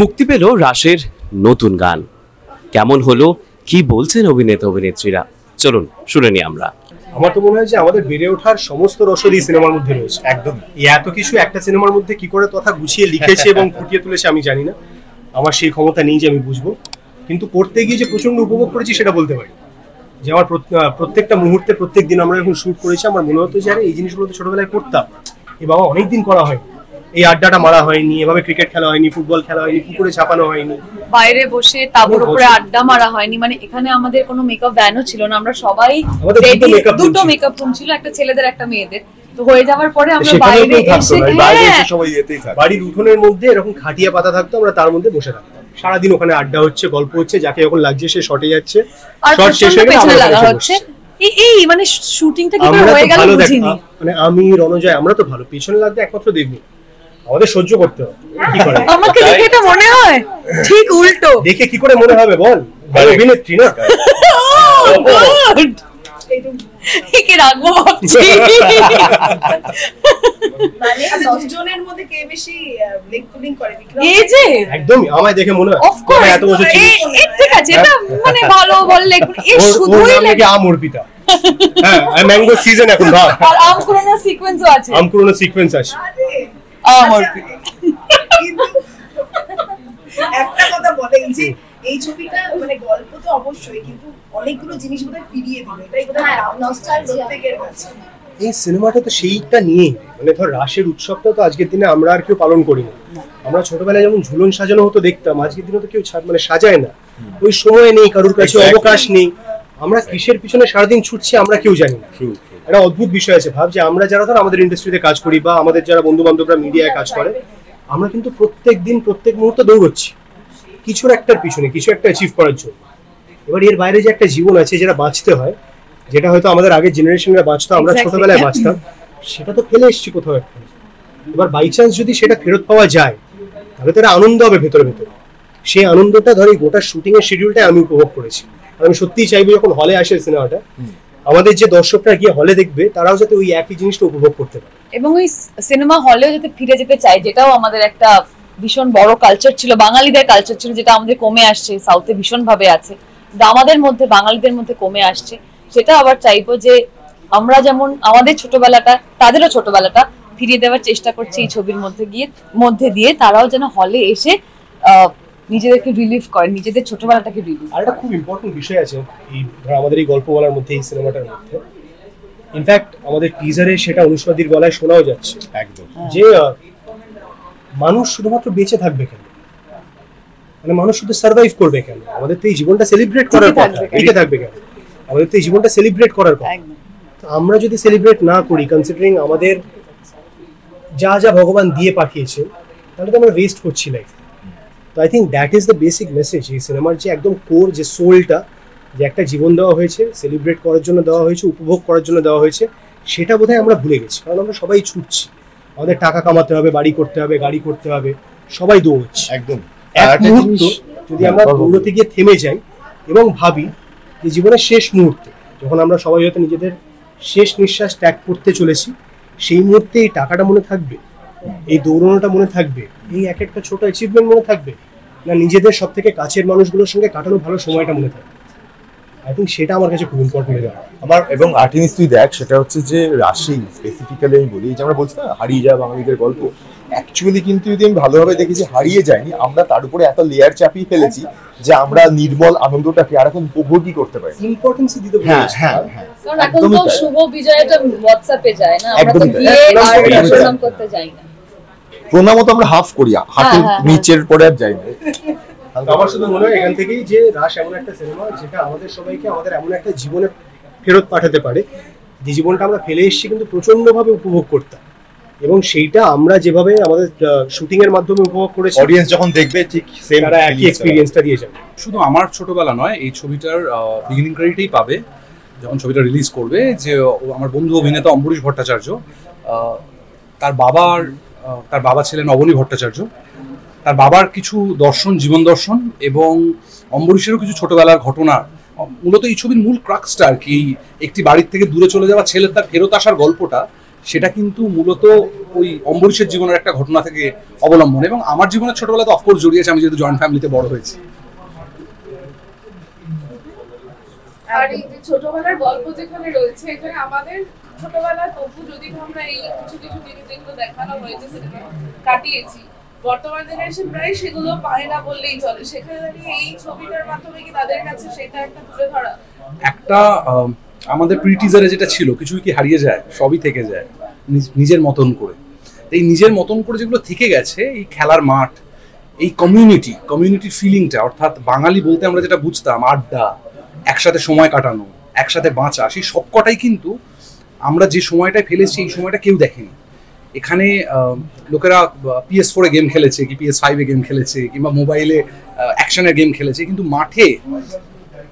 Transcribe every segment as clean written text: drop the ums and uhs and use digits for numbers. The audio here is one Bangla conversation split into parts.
মুক্তি পেল রাশের নতুন গান। কেমন হলো, কি বলছেন অভিনেতা অভিনেত্রীরা, চলুন শুনে নি আমরা। আমার তো মনে হয় যে আমাদের বেড়ে ওঠার সমস্ত রসদই সিনেমার মধ্যে রয়েছে। একদম এত কিছু একটা সিনেমার মধ্যে কি করে তথা গুছিয়ে লিখেছে এবং ফুটিয়ে তুলেছে আমি জানি না, আমার সেই ক্ষমতা নেই যে আমি বুঝবো, কিন্তু করতে গিয়ে যে প্রচন্ড উপভোগ করেছি সেটা বলতে পারি। যে আমার প্রত্যেকটা মুহূর্তে প্রত্যেক দিন আমরা যখন শুট করেছি আমার মনে হতো যে আরে এই জিনিসগুলো তো ছোটবেলায় করতাম, এ বাবা অনেকদিন করা হয়, এই আড্ডাটা মারা হয়নি, এভাবে ক্রিকেট খেলা হয়নি, ফুটবল খেলা হয়নি, পুকুরে ছাপানো হয়নি, বাইরে বসে তাবুর উপরে আড্ডা মারা হয়নি। মানে এখানে আমাদের কোনো মেকআপ ভ্যানও ছিল না, আমরা সবাই দুটো মেকআপ রুম ছিল, একটা ছেলেদের একটা মেয়েদের। তো হয়ে যাওয়ার পরে আমরা বাইরে এসে বাড়ির উঠোনের মধ্যে এরকম খাটিয়া পাতা থাকতো, আমরা তার মধ্যে বসে থাকতাম, সারাদিন ওখানে আড্ডা হচ্ছে, গল্প হচ্ছে, যাকে যখন লাগছে সে শটে যাচ্ছে, শট শেষ হয়ে গেলে আমরা লাগা হচ্ছে। এই মানে শুটিংটা কি করে হয়ে গেল বুঝিনি। মানে আমি রণজয় আমরা তো ভালো, পিছনে লাগতে একমাত্র দেবনি, আমাদের সহ্য করতে হবে। কি করে আমাকে দেখে এটা মনে হয় ঠিক উল্টো। দেখে কি করে মনে হবে বল, অভিনেত্রী না। কি রাখবো ভাবছি। মানে 10 জনের মধ্যে কে বেশি লেগ পুলিং করে বিক্রম? এই যে একদম আমায় দেখে মনে হয় অফ কোর্স এত বছর ছিল। ঠিক আছে, এটা মানে ভালো বললে এই শুধুই লাগে আম অর্পিতা। হ্যাঁ, ম্যাঙ্গো সিজন এখন ভাব। আর আম করোনা সিকোয়েন্সও আছে, আম করোনা সিকোয়েন্স আছে। আম অর্পিতা। একটা কথা বলেন যে এই ছবিটা মানে গল্প তো অবশ্যই, কিন্তু অনেকগুলো জিনিস বোধহয় ফিরিয়ে দিল, এটাই বোধহয় নস্টালজিয়া প্রত্যেকের কাছে। এই সিনেমাটা তো সেইটা নিয়ে, মানে ধর রাশের উৎসবটা তো আজকের দিনে আমরা আর কেউ পালন করি না। আমরা ছোটবেলায় যেমন ঝুলন সাজানো হতো দেখতাম, আজকের দিনে তো কেউ মানে সাজায় না, ওই সময় নেই, কারোর কাছে অবকাশ নেই। আমরা কিসের পিছনে সারাদিন ছুটছি আমরা কেউ জানি না। একটা অদ্ভুত বিষয় আছে, ভাব যে আমরা যারা ধর আমাদের ইন্ডাস্ট্রিতে কাজ করি বা আমাদের যারা বন্ধু বান্ধবরা মিডিয়ায় কাজ করে, আমরা কিন্তু প্রত্যেক দিন প্রত্যেক মুহূর্তে দৌড়চ্ছি কিছুর একটার পিছনে, কিছু একটা অ্যাচিভ করার জন্য। এবার এর বাইরে যে একটা জীবন আছে যেটা বাঁচতে হয়, যেটা হয়তো আমাদের আগের জেনারেশনরা বাঁচতো, আমরা ছোটবেলায় বাঁচতাম, সেটা তো ফেলে এসেছি কোথাও একটা। এবার বাই চান্স যদি সেটা ফেরত পাওয়া যায় তাহলে তো আনন্দ হবে ভেতরে ভেতরে। সেই আনন্দটা ধর এই গোটা শুটিং এর শিডিউলটাই আমি উপভোগ করেছি। আর আমি সত্যিই চাইবো যখন হলে আসে সিনেমাটা, আমাদের যে দর্শকরা গিয়ে হলে দেখবে তারাও যাতে ওই একই জিনিসটা উপভোগ করতে পারে, এবং ওই সিনেমা হলেও যাতে ফিরে যেতে চায়, যেটাও আমাদের একটা ভীষণ বড় কালচার ছিল, বাঙালিদের কালচার ছিল, যেটা আমাদের কমে আসছে, সাউথে ভীষণ ভাবে আছে, কিন্তু আমাদের মধ্যে বাঙালিদের মধ্যে কমে আসছে। সেটা আবার চাইবো যে আমরা যেমন আমাদের ছোটবেলাটা, তাদেরও ছোটবেলাটা ফিরিয়ে দেওয়ার চেষ্টা করছি এই ছবির মধ্যে দিয়ে তারাও যেন হলে এসে নিজেদেরকে রিলিভ করে, নিজেদের ছোটবেলাটাকে রিলিভ। আর একটা খুব ইম্পর্টেন্ট বিষয় আছে এই আমাদের এই গল্প বলার মধ্যে, এই সিনেমাটার মধ্যে ইনফ্যাক্ট আমাদের টিজারে সেটা অনুষ্কাদির গলায় শোনাও যাচ্ছে একদম, যে মানুষ শুধুমাত্র বেঁচে থাকবে কেন, মানে মানুষ শুধু সার্ভাইভ করবে কেন, আমাদের তো এই জীবনটা সেলিব্রেট করার কথা, বেঁচে থাকবে কেন, আমাদের তো এই জীবনটা সেলিব্রেট করার কথা। তো আমরা যদি সেলিব্রেট না করি, কনসিডারিং আমাদের যা যা ভগবান দিয়ে পাঠিয়েছে, তাহলে তো আমরা ওয়েস্ট করছি লাইফ। তো I think that is the basic message এই সিনেমার, যে একদম কোর যে সোলটা, যে একটা জীবন দেওয়া হয়েছে, সেলিব্রেট করার জন্য দেওয়া হয়েছে, উপভোগ করার জন্য দেওয়া হয়েছে, সেটা বোধহয় আমরা ভুলে গেছি। কারণ আমরা সবাই ছুটছি, আমাদের টাকা কামাতে হবে, বাড়ি করতে হবে, গাড়ি করতে হবে, সবাই দৌড়চ্ছে একদম। এক মুহূর্ত যদি আমরা দৌড়তে গিয়ে থেমে যাই এবং ভাবি যে জীবনের শেষ মুহূর্তে যখন আমরা সবাই হয়তো নিজেদের শেষ নিঃশ্বাস ত্যাগ করতে চলেছি, সেই মুহূর্তে এই টাকাটা মনে থাকবে, এই দৌড়ানোটা মনে থাকবে, এই এক একটা ছোট অ্যাচিভমেন্ট মনে থাকবে, না নিজেদের সব থেকে কাছের মানুষগুলোর সঙ্গে কাটানো ভালো সময়টা মনে থাকবে। আই থিঙ্ক সেটা আমার কাছে খুব ইম্পর্টেন্ট লাগে আমার। এবং আর্টিমিস তুই দেখ, সেটা হচ্ছে যে রাশি স্পেসিফিক্যালি আমি বলি, যে আমরা বলছি না হারিয়ে যাওয়া বাঙালিদের গল্প, অ্যাকচুয়ালি কিন্তু যদি আমি ভালোভাবে দেখি যে হারিয়ে যায়নি, আমরা তার উপরে এত লেয়ার চাপিয়ে ফেলেছি যে আমরা নির্মল আনন্দটাকে আর এখন উপভোগই করতে পারি, ইম্পর্টেন্স দিতে পারি। হ্যাঁ হ্যাঁ হ্যাঁ, কারণ এখন তো শুভ বিজয়টা হোয়াটসঅ্যাপে যায় না, আমরা তো গিয়ে আর প্রণাম করতে যাই না, প্রণামও তো আমরা হাফ করি, হাতের নিচের পরে আর যাই না। আমার শুধু মনে হয় এখান থেকেই যে রাশ এমন একটা সিনেমা যেটা আমাদের সবাইকে আমাদের এমন একটা জীবনে ফেরত পাঠাতে পারে, যে জীবনটা আমরা ফেলে এসেছি কিন্তু প্রচন্ডভাবে উপভোগ করতাম, এবং সেইটা আমরা যেভাবে আমাদের শুটিং এর মাধ্যমে উপভোগ করেছি, অডিয়েন্স যখন দেখবে ঠিক সেম তারা একই এক্সপেরিয়েন্সটা দিয়ে যাবে। শুধু আমার ছোটবেলা নয়, এই ছবিটার বিগিনিং ক্রেডিটেই পাবে যখন ছবিটা রিলিজ করবে, যে আমার বন্ধু অভিনেতা অম্বরীশ ভট্টাচার্য, তার বাবা ছিলেন অবনী ভট্টাচার্য, তার বাবার কিছু দর্শন, জীবন দর্শন এবং অম্বরীশেরও কিছু ছোটবেলার ঘটনা, মূলত এই ছবির মূল ক্রাক্সটা আর কি, একটি বাড়ির থেকে দূরে চলে যাওয়া ছেলের তার ফেরত আসার গল্পটা, সেটা কিন্তু মূলত ওই অম্বরীশের জীবনের একটা ঘটনা থেকে অবলম্বন, এবং আমার জীবনের ছোটবেলা তো অফকোর্স জড়িয়েছে, আমি যেহেতু জয়েন্ট ফ্যামিলিতে বড় হয়েছি। আর এই যে ছোটবেলার গল্প যেখানে রয়েছে, এখানে আমাদের ছোটবেলা তবু যদি আমরা এই কিছু কিছু জিনিস যেগুলো দেখানো হয়েছে সিনেমা কাটিয়েছি, বর্তমান জেনারেশন প্রায় সেগুলো পায় না বললেই চলে। সেখানে দাঁড়িয়ে এই ছবিটার মাধ্যমে কি তাদের কাছে সেটা একটা তুলে ধরা? একটা আমাদের প্রিটিজারে যেটা ছিল, কিছুই কি হারিয়ে যায়, সবই থেকে যায় নিজের মতন করে। এই নিজের মতন করে যেগুলো থেকে গেছে, এই খেলার মাঠ, এই কমিউনিটি ফিলিংটা, অর্থাৎ বাঙালি বলতে আমরা যেটা বুঝতাম আড্ডা, একসাথে সময় কাটানো, একসাথে বাঁচা, সেই সবকটাই কিন্তু আমরা যে সময়টায় ফেলেছি এই সময়টা কেউ দেখেনি। এখানে লোকেরা PS4-এ গেম খেলেছে, কি PS5-এ গেম খেলেছে, কিংবা মোবাইলে অ্যাকশনের গেম খেলেছে, কিন্তু মাঠে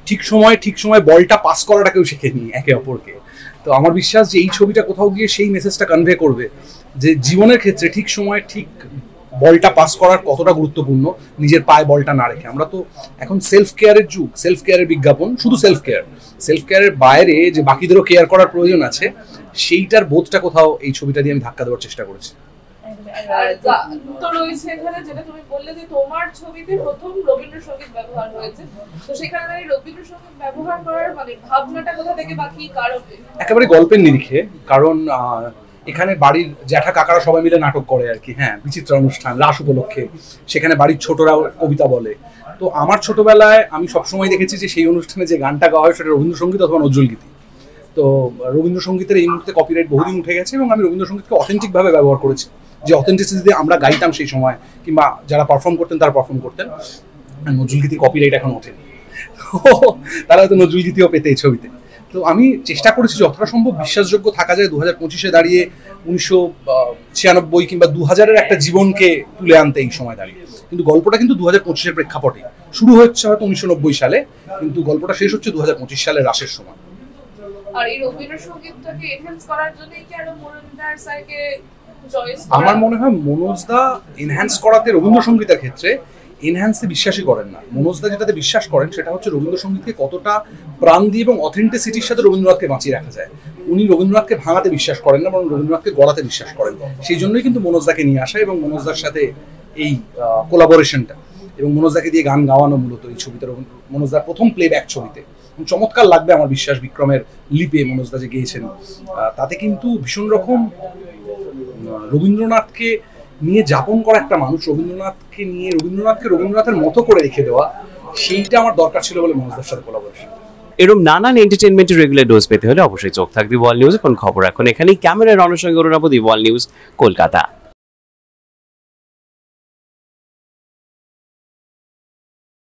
ঠিক সময় বলটা পাস করাটা কেউ শেখেনি একে অপরকে। তো আমার বিশ্বাস যে এই ছবিটা কোথাও গিয়ে সেই মেসেজটা কনভে করবে যে জীবনের ক্ষেত্রে ঠিক সময় ঠিক বলটা পাস করার কতটা গুরুত্বপূর্ণ, নিজের পায়ে বলটা না রেখে। আমরা তো এখন সেলফ কেয়ারের যুগ, সেলফ কেয়ারের বিজ্ঞাপন, শুধু সেলফ কেয়ারের বাইরে যে বাকিদেরও কেয়ার করার প্রয়োজন আছে, সেইটার বোধটা কোথাও এই ছবিটা দিয়ে আমি ধাক্কা দেওয়ার চেষ্টা করেছি। তো রয়েছে এখানে যেটা তুমি বললে যে তোমার ছবিতে প্রথম রবীন্দ্রসঙ্গীত ব্যবহার হয়েছে, তো সেখানে দাঁড়িয়ে রবীন্দ্রসঙ্গীত ব্যবহার করার মানে ভাবনাটা কোথা থেকে বা কি কারণে? একেবারে গল্পের নিরিখে, কারণ এখানে বাড়ির জ্যাঠা কাকারা সবাই মিলে নাটক করে আর কি, হ্যাঁ, বিচিত্র অনুষ্ঠান রাস উপলক্ষে, সেখানে বাড়ির ছোটরা কবিতা বলে। তো আমার ছোটবেলায় আমি সবসময় দেখেছি যে সেই অনুষ্ঠানে যে গানটা গাওয়া হয় সেটা রবীন্দ্রসঙ্গীত অথবা নজরুলগীতি। তো রবীন্দ্রসঙ্গীতের এই মুহূর্তে কপিরাইট বহুদিন উঠে গেছে, এবং আমি রবীন্দ্রসঙ্গীতকে অথেন্টিকভাবে ব্যবহার করেছি, যে অথেন্টিসিটিতে আমরা গাইতাম সেই সময়, কিংবা যারা পারফর্ম করতেন তারা পারফর্ম করতেন। নজরুলগীতি কপিরাইট এখন ওঠেনি, তারা হয়তো নজরুলগীতিও পেতে এই ছবিতে। তো আমি চেষ্টা করেছি যতটা সম্ভব বিশ্বাসযোগ্য থাকা যায় 2025-এ দাঁড়িয়ে 1996 কিংবা 2000-এর একটা জীবনকে তুলে আনতে এই সময় দাঁড়িয়ে। কিন্তু গল্পটা কিন্তু 2025-এর প্রেক্ষাপটে শুরু হচ্ছে হয়তো 1990 সালে, কিন্তু গল্পটা শেষ হচ্ছে 2025 সালের রাসের সময়। আর এই রবীন্দ্রসঙ্গীতটাকে এনহ্যান্স করার জন্যই কি আরো মনোজদার স্যারকে চয়েস? আমার মনে হয় মনোজদা এনহ্যান্স করাতে রবীন্দ্রসঙ্গীতের ক্ষেত্রে এনহ্যান্সে বিশ্বাসই করেন না। মনোজদা যেটাতে বিশ্বাস করেন সেটা হচ্ছে রবীন্দ্রসঙ্গীতকে কতটা প্রাণ দিয়ে এবং অথেন্টিসিটির সাথে রবীন্দ্রনাথকে বাঁচিয়ে রাখা যায়। উনি রবীন্দ্রনাথকে ভাঙাতে বিশ্বাস করেন না, বরং রবীন্দ্রনাথকে গড়াতে বিশ্বাস করেন। সেই জন্যই কিন্তু মনোজদাকে নিয়ে আসা এবং মনোজদার সাথে এই কোলাবোরেশনটা, এবং মনোজদাকে দিয়ে গান গাওয়ানো মূলত এই ছবিতে, মনোজদার প্রথম প্লেব্যাক ছবিতে। চমৎকার লাগবে আমার বিশ্বাস বিক্রমের লিপে মনোজদা যে গেয়েছেন, তাতে কিন্তু ভীষণ রকম রবীন্দ্রনাথকে নিয়ে যাপন করা একটা মানুষ, রবীন্দ্রনাথকে নিয়ে রবীন্দ্রনাথের মতো করে রেখে দেওয়া, সেইটা আমার দরকার ছিল বলে মনোজদার সাথে কোলাবোরেশন। এরকম নানান এন্টারটেনমেন্টের রেগুলার ডোজ পেতে হলে অবশ্যই চোখ থাকবে ওয়ার্ল্ড নিউজ। এখন খবর এখন এখানেই। ক্যামেরার রণসঙ্গে অরুণাবদী, ওয়ার্ল্ড নিউজ, কলকাতা।